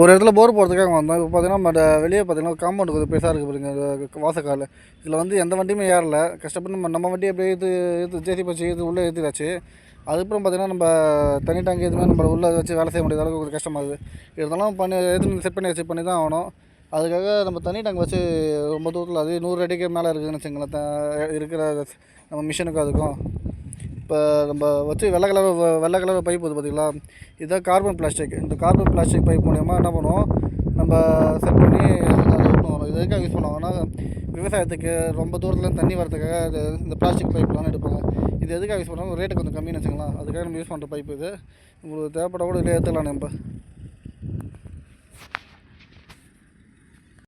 ஒரு இடத்துல போர் போகிறதுக்காக வந்தோம். இப்போ பார்த்தீங்கன்னா வெளியே பார்த்தீங்கன்னா காம்பவுண்டு கொஞ்சம் பெருசாக இருக்குது பாருங்க வாசக்கால். இதில் வந்து எந்த வண்டியுமே ஏறல. கஷ்டப்பட்டு நம்ம வண்டியை அப்படியே ஏற்று ஜேசி வச்சு உள்ளே ஏற்றிடாச்சு. அதுக்கப்புறம் பார்த்தீங்கன்னா நம்ம தனி டேங்க் எதுவுமே நம்ம உள்ளே வச்சு வேலை செய்ய முடியாத அளவுக்கு கொஞ்சம் கஷ்டமாகுது. இருந்தாலும் செட் பண்ணி தான் ஆகணும். அதுக்காக நம்ம தனி டேங்க் வச்சு ரொம்ப தூரத்தில் அது 100 அடிக்கு மேலே இருக்குதுன்னு வச்சுங்களேன் இருக்கிற நம்ம மிஷினுக்கும் அதுக்கும். இப்போ நம்ம வச்சு வெள்ளை கலர் பைப் வந்து பார்த்திங்களா, இதுதான் கார்பன் பிளாஸ்டிக். இந்த கார்பன் பிளாஸ்டிக் பைப் மூலயமா என்ன பண்ணுவோம், நம்ம செட் பண்ணி அதை ஊற்றணும். இது எதுக்காக யூஸ் பண்ணுவாங்கன்னா, விவசாயத்துக்கு ரொம்ப தூரத்தில் தண்ணி வரதுக்காக இந்த பிளாஸ்டிக் பைப்லாம் எடுப்பாங்க. இது எதுக்காக யூஸ் பண்ணுவாங்க, ரேட்டு கொஞ்சம் கம்மின்னு வச்சுக்கலாம். அதுக்காக நம்ம யூஸ் பண்ணுற பைப் இது. உங்களுக்கு தேவைப்பட கூட இதில் ஏற்றலாம் நம்ம.